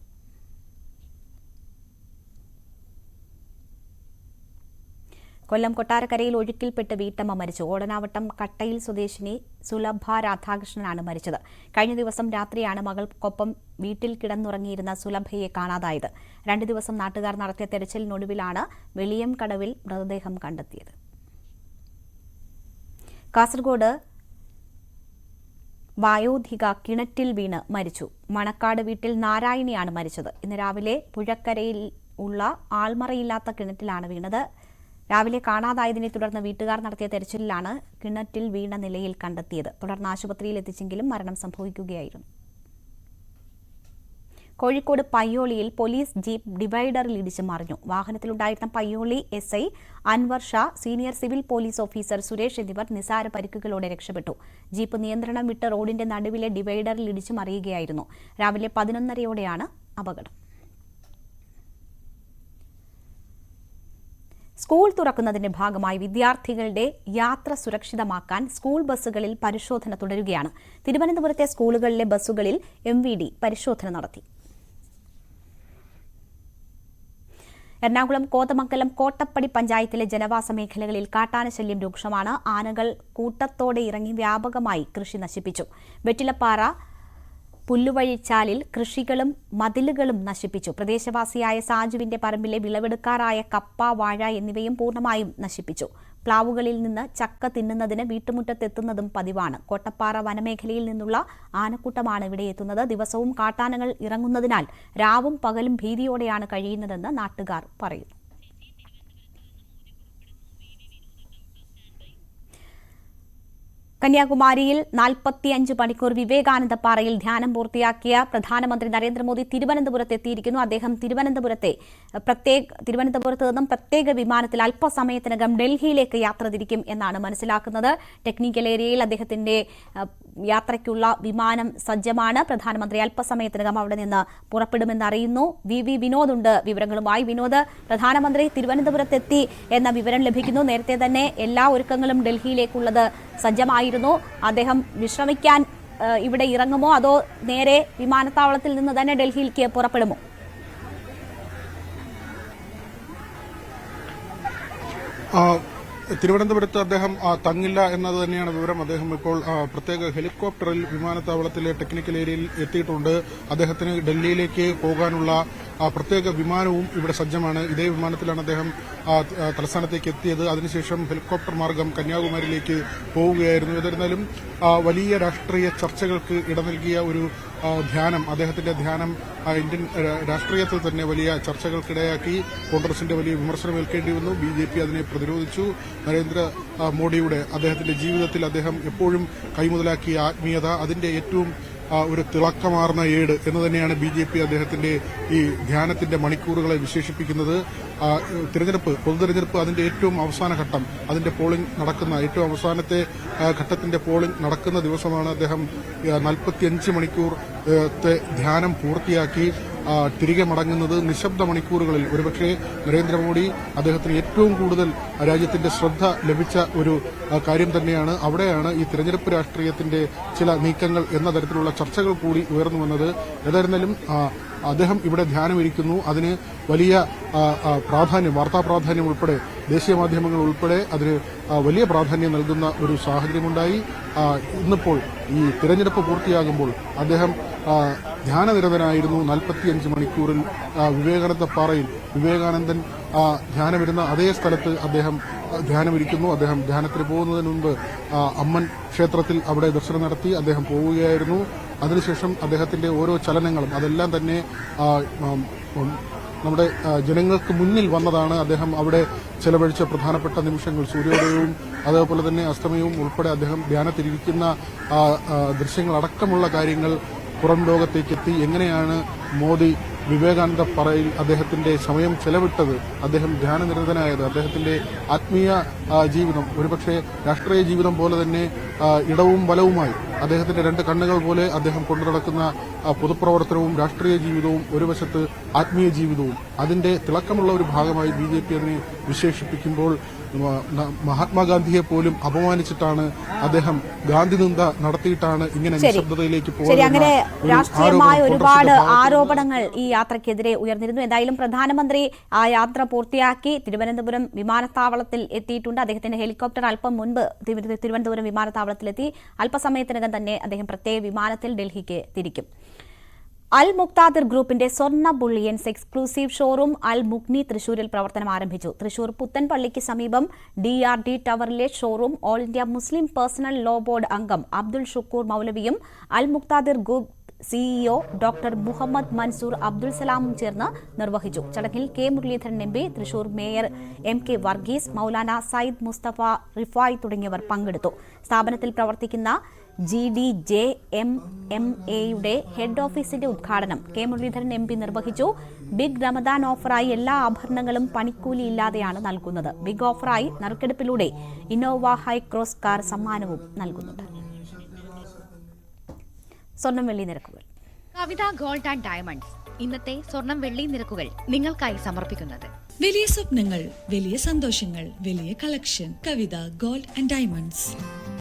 കൊല്ലം കൊട്ടാരക്കരയിൽ ഒഴുക്കിൽപ്പെട്ട് വീട്ടമ്മ മരിച്ചു. ഓടനാവട്ടം കട്ടയിൽ സ്വദേശിനി സുലഭ രാധാകൃഷ്ണനാണ് മരിച്ചത്. കഴിഞ്ഞ ദിവസം രാത്രിയാണ് മകൾക്കൊപ്പം വീട്ടിൽ കിടന്നുറങ്ങിയിരുന്ന സുലഭയെ കാണാതായത്. 2 ദിവസം നാട്ടുകാർ നടത്തിയ തെരച്ചിലിനൊടുവിലാണ് വെളിയം കടവിൽ മൃതദേഹം കണ്ടെത്തിയത്. കാസർഗോഡ് വയോധിക കിണറ്റിൽ വീണ് മരിച്ചു. മണക്കാട് വീട്ടിൽ നാരായണിയാണ് മരിച്ചത്. ഇന്ന് രാവിലെ പുഴക്കരയിൽ ഉള്ള ആൾമറയില്ലാത്ത കിണറ്റിലാണ് വീണത്. രാവിലെ കാണാതായതിനെ തുടർന്ന് വീട്ടുകാർ നടത്തിയ തെരച്ചിലിലാണ് കിണറ്റിൽ വീണ നിലയിൽ കണ്ടെത്തിയത്. തുടർന്ന് ആശുപത്രിയിൽ എത്തിച്ചെങ്കിലും മരണം സംഭവിക്കുകയായിരുന്നു. കോഴിക്കോട് പയ്യോളിയിൽ പോലീസ് ജീപ്പ് ഡിവൈഡറിൽ ഇടിച്ച് മറിഞ്ഞു. വാഹനത്തിലുണ്ടായിരുന്ന Payyoli SI Anwar Shah, senior civil police officer Suresh എന്നിവർ നിസാര പരിക്കുകളോടെ രക്ഷപ്പെട്ടു. ജീപ്പ് നിയന്ത്രണം വിട്ട് റോഡിന്റെ നടുവിലെ ഡിവൈഡറിൽ ഇടിച്ച് മറിയുകയായിരുന്നു. രാവിലെ 11:30യോടെയാണ് അപകടം. സ്കൂൾ തുറക്കുന്നതിന്റെ ഭാഗമായി വിദ്യാർത്ഥികളുടെ യാത്ര സുരക്ഷിതമാക്കാൻ സ്കൂൾ ബസ്സുകളിൽ പരിശോധന തുടരുകയാണ്. തിരുവനന്തപുരത്തെ സ്കൂളുകളിലെ ബസ്സുകളിൽ MVD പരിശോധന നടത്തി. എറണാകുളം കോതമംഗലം കോട്ടപ്പടി പഞ്ചായത്തിലെ ജനവാസ മേഖലകളിൽ കാട്ടാനശല്യം രൂക്ഷമാണ്. ആനകൾ കൂട്ടത്തോടെ ഇറങ്ങി വ്യാപകമായി കൃഷി നശിപ്പിച്ചു. വെറ്റിലപ്പാറ പുല്ലുവഴിച്ചാലിൽ കൃഷികളും മതിലുകളും നശിപ്പിച്ചു. പ്രദേശവാസിയായ സാജുവിന്റെ പറമ്പിലെ വിളവെടുക്കാറായ കപ്പ, വാഴ എന്നിവയും പൂർണ്ണമായും നശിപ്പിച്ചു. പ്ലാവുകളിൽ നിന്ന് ചക്ക തിന്നുന്നതിന് വീട്ടുമുറ്റത്തെത്തുന്നതും പതിവാണ്. കോട്ടപ്പാറ വനമേഖലയിൽ നിന്നുള്ള ആനക്കൂട്ടമാണ് ഇവിടെ എത്തുന്നത്. ദിവസവും കാട്ടാനകൾ ഇറങ്ങുന്നതിനാൽ രാവും പകലും ഭീതിയോടെയാണ് കഴിയുന്നതെന്ന് നാട്ടുകാർ പറയുന്നു. കന്യാകുമാരിയിൽ 45 മണിക്കൂർ വിവേകാനന്ദ പാറയിൽ ധ്യാനം പൂർത്തിയാക്കിയ പ്രധാനമന്ത്രി നരേന്ദ്രമോദി തിരുവനന്തപുരത്ത് എത്തിയിരിക്കുന്നു. അദ്ദേഹം തിരുവനന്തപുരത്ത് നിന്നും പ്രത്യേക വിമാനത്തിൽ അല്പസമയത്തിനകം ഡൽഹിയിലേക്ക് യാത്ര തിരിക്കും എന്നാണ് മനസ്സിലാക്കുന്നത്. ടെക്നിക്കൽ ഏരിയയിൽ അദ്ദേഹത്തിന്റെ യാത്രയ്ക്കുള്ള വിമാനം സജ്ജമാണ്. പ്രധാനമന്ത്രി അല്പസമയത്തിനകം അവിടെ നിന്ന് പുറപ്പെടുമെന്ന് അറിയുന്നു. VV വിനോദ് ഉണ്ട് വിവരങ്ങളുമായി. വിനോദ്, പ്രധാനമന്ത്രി തിരുവനന്തപുരത്തെത്തി എന്ന വിവരം ലഭിക്കുന്നു. നേരത്തെ തന്നെ എല്ലാ ഒരുക്കങ്ങളും ഡൽഹിയിലേക്കുള്ളത് സജ്ജമായിരുന്നു. അദ്ദേഹം വിശ്രമിക്കാൻ ഇവിടെ ഇറങ്ങുമോ അതോ നേരെ വിമാനത്താവളത്തിൽ നിന്ന് തന്നെ ഡൽഹിയിലേക്ക് പുറപ്പെടുമോ? തിരുവനന്തപുരത്ത് അദ്ദേഹം തങ്ങില്ല എന്നത് തന്നെയാണ് വിവരം. അദ്ദേഹം ഇപ്പോൾ പ്രത്യേക ഹെലികോപ്റ്ററിൽ വിമാനത്താവളത്തിലെ ടെക്നിക്കൽ ഏരിയയിൽ എത്തിയിട്ടുണ്ട്. അദ്ദേഹത്തിന് ഡൽഹിയിലേക്ക് പോകാനുള്ള പ്രത്യേക വിമാനവും ഇവിടെ സജ്ജമാണ്. ഇതേ വിമാനത്തിലാണ് അദ്ദേഹം തലസ്ഥാനത്തേക്ക് എത്തിയത്. അതിനുശേഷം ഹെലികോപ്റ്റർ മാർഗം കന്യാകുമാരിയിലേക്ക് പോവുകയായിരുന്നു. എന്നിരുന്നാലും വലിയ രാഷ്ട്രീയ ചർച്ചകൾക്ക് ഇട നൽകിയ ഒരു ധ്യാനം, അദ്ദേഹത്തിന്റെ ധ്യാനം ഇന്ത്യൻ രാഷ്ട്രീയത്തിൽ തന്നെ വലിയ ചർച്ചകൾക്കിടയാക്കി. കോൺഗ്രസിന്റെ വലിയ വിമർശനം ഏൽക്കേണ്ടി വന്നു. BJP അതിനെ പ്രതിരോധിച്ചു. നരേന്ദ്ര മോഡിയുടെ അദ്ദേഹത്തിന്റെ ജീവിതത്തിൽ അദ്ദേഹം എപ്പോഴും കൈമുതലാക്കിയ ആത്മീയത, അതിന്റെ ഏറ്റവും ഒരു തിളക്കമാർന്ന ഏട് എന്ന് തന്നെയാണ് BJP അദ്ദേഹത്തിന്റെ ഈ ധ്യാനത്തിന്റെ മണിക്കൂറുകളെ വിശേഷിപ്പിക്കുന്നത്. പൊതുതെരഞ്ഞെടുപ്പ് അതിന്റെ ഏറ്റവും അവസാന ഘട്ടം, അതിന്റെ പോളിംഗ് നടക്കുന്ന ഏറ്റവും അവസാനത്തെ ഘട്ടത്തിന്റെ പോളിംഗ് നടക്കുന്ന ദിവസമാണ് അദ്ദേഹം 45 മണിക്കൂർ ധ്യാനം പൂർത്തിയാക്കി തിരികെ മടങ്ങുന്നത്. നിശബ്ദ മണിക്കൂറുകളിൽ ഒരുപക്ഷെ നരേന്ദ്രമോദി അദ്ദേഹത്തിന് ഏറ്റവും കൂടുതൽ രാജ്യത്തിന്റെ ശ്രദ്ധ ലഭിച്ച ഒരു കാര്യം തന്നെയാണ്. അവിടെയാണ് ഈ തിരഞ്ഞെടുപ്പ് രാഷ്ട്രീയത്തിന്റെ ചില നീക്കങ്ങൾ എന്ന തരത്തിലുള്ള ചർച്ചകൾ കൂടി ഉയർന്നു വന്നത്. ഏതായിരുന്നാലും അദ്ദേഹം ഇവിടെ ധ്യാനമിരിക്കുന്നു. അതിന് വലിയ പ്രാധാന്യം, വാർത്താ പ്രാധാന്യം ഉൾപ്പെടെ ദേശീയ മാധ്യമങ്ങൾ ഉൾപ്പെടെ അതിന് വലിയ പ്രാധാന്യം നൽകുന്ന ഒരു സാഹചര്യമുണ്ടായി. ഇന്നിപ്പോൾ ഈ തിരഞ്ഞെടുപ്പ് പൂർത്തിയാകുമ്പോൾ അദ്ദേഹം ധ്യാനനിരതനായിരുന്നു. 45 മണിക്കൂറിൽ വിവേകാനന്ദ പാറയിൽ വിവേകാനന്ദൻ ധ്യാനമിരുന്ന അതേ സ്ഥലത്ത് അദ്ദേഹം ധ്യാനമിരിക്കുന്നു. അദ്ദേഹം ധ്യാനത്തിന് പോകുന്നതിന് മുൻപ് അമ്മൻ ക്ഷേത്രത്തിൽ അവിടെ ദർശനം നടത്തി അദ്ദേഹം പോവുകയായിരുന്നു. അതിനുശേഷം അദ്ദേഹത്തിന്റെ ഓരോ ചലനങ്ങളും അതെല്ലാം തന്നെ നമ്മുടെ ജനങ്ങൾക്ക് മുന്നിൽ വന്നതാണ്. അദ്ദേഹം അവിടെ ചെലവഴിച്ച പ്രധാനപ്പെട്ട നിമിഷങ്ങൾ, സൂര്യോദയവും അതേപോലെ തന്നെ അസ്തമയവും ഉൾപ്പെടെ അദ്ദേഹം ധ്യാനത്തിരിക്കുന്ന ദൃശ്യങ്ങളടക്കമുള്ള കാര്യങ്ങൾ പുറം ലോകത്തേക്കെത്തി. എങ്ങനെയാണ് മോദി വിവേകാനന്ദ പാറയിൽ അദ്ദേഹത്തിന്റെ സമയം ചെലവിട്ടത്, അദ്ദേഹം ധ്യാനനിരതനായത്, അദ്ദേഹത്തിന്റെ ആത്മീയ ജീവിതം ഒരുപക്ഷെ രാഷ്ട്രീയ ജീവിതം പോലെ തന്നെ ഇടവും വലവുമായി അദ്ദേഹത്തിന്റെ രണ്ട് കണ്ണുകൾ പോലെ അദ്ദേഹം കൊണ്ടുനടക്കുന്ന പൊതുപ്രവർത്തനവും രാഷ്ട്രീയ ജീവിതവും ഒരു വശത്ത് ആത്മീയ ജീവിതവും അതിന്റെ തിളക്കമുള്ള ഒരു ഭാഗമായി BJP അതിനെ വിശേഷിപ്പിക്കുമ്പോൾ മഹാത്മാഗാന്ധിയെ പോലും അപമാനിച്ചിട്ടാണ് അദ്ദേഹം ഗാന്ധി നിന്ദ നടത്തിയിട്ടാണ് ഇങ്ങനെ നിശബ്ദതയിലേക്ക് പോകുന്നത്. അങ്ങനെ രാഷ്ട്രീയമായ ഒരുപാട് ആരോപണങ്ങൾ ഈ യാത്രയ്ക്കെതിരെ ഉയർന്നിരുന്നു. എന്തായാലും പ്രധാനമന്ത്രി ആ യാത്ര പൂർത്തിയാക്കി തിരുവനന്തപുരം വിമാനത്താവളത്തിൽ എത്തിയിട്ടുണ്ട്. അദ്ദേഹത്തിന്റെ ഹെലികോപ്റ്റർ അല്പം മുൻപ് തിരുവനന്തപുരം വിമാനത്താവളത്തിലെത്തി. അല്പസമയത്തിനകം തന്നെ അദ്ദേഹം പ്രത്യേക വിമാനത്തിൽ ഡൽഹിക്ക് തിരിക്കും. അൽ മുക്താദിർ ഗ്രൂപ്പിന്റെ സ്വർണ്ണ ബുള്ളിയൻസ് എക്സ്ക്ലൂസീവ് ഷോറൂം അൽ മുഗ്നി തൃശൂരിൽ പ്രവർത്തനം ആരംഭിച്ചു. തൃശൂർ പുത്തൻപള്ളിക്ക് സമീപം DRD ടവറിലെ showroom all India Muslim personal law board അംഗം അബ്ദുൾ ഷുക്കൂർ മൗലവിയും Al Muqtadir group CEO doctor Muhammad Mansoor Abdul സലാമും ചേർന്ന് നിർവഹിച്ചു. ചടങ്ങിൽ K Muraleedharan MP, Thrissur mayor MK Varghese, Maulana Sayyid Mustafa Rifai തുടങ്ങിയവർ പങ്കെടുത്തു. സ്ഥാപനത്തിൽ പ്രവർത്തിക്കുന്ന GDJMMAയുടെ ഹെഡ് ഓഫീസിന്റെ ഉദ്ഘാടനം K മുരളീധരൻ MP നിർവഹിച്ചു. ബിഗ് റമദാൻ ഓഫറായി എല്ലാ ആഭരണങ്ങളും പണിക്കൂലി ഇല്ലാതെയാണ് നൽകുന്നത്. ബിഗ് ഓഫറായി നറുക്കെടുപ്പിലൂടെ ഇന്നോവ ഹൈക്രോസ് കാർ സമ്മാനവും നൽകുന്നുണ്ട്. സ്വർണം വെള്ളി നിരക്കുകൾ. കവിത ഗോൾഡ് ആൻഡ് ഡയമണ്ട്സ് ഇന്നത്തെ സ്വർണം വെള്ളി നിരക്കുകൾ നിങ്ങൾക്കായി സമർപ്പിക്കുന്നത്. വലിയ സ്വപ്നങ്ങൾ, വലിയ സന്തോഷങ്ങൾ, വലിയ collection. Kavitha gold and diamonds.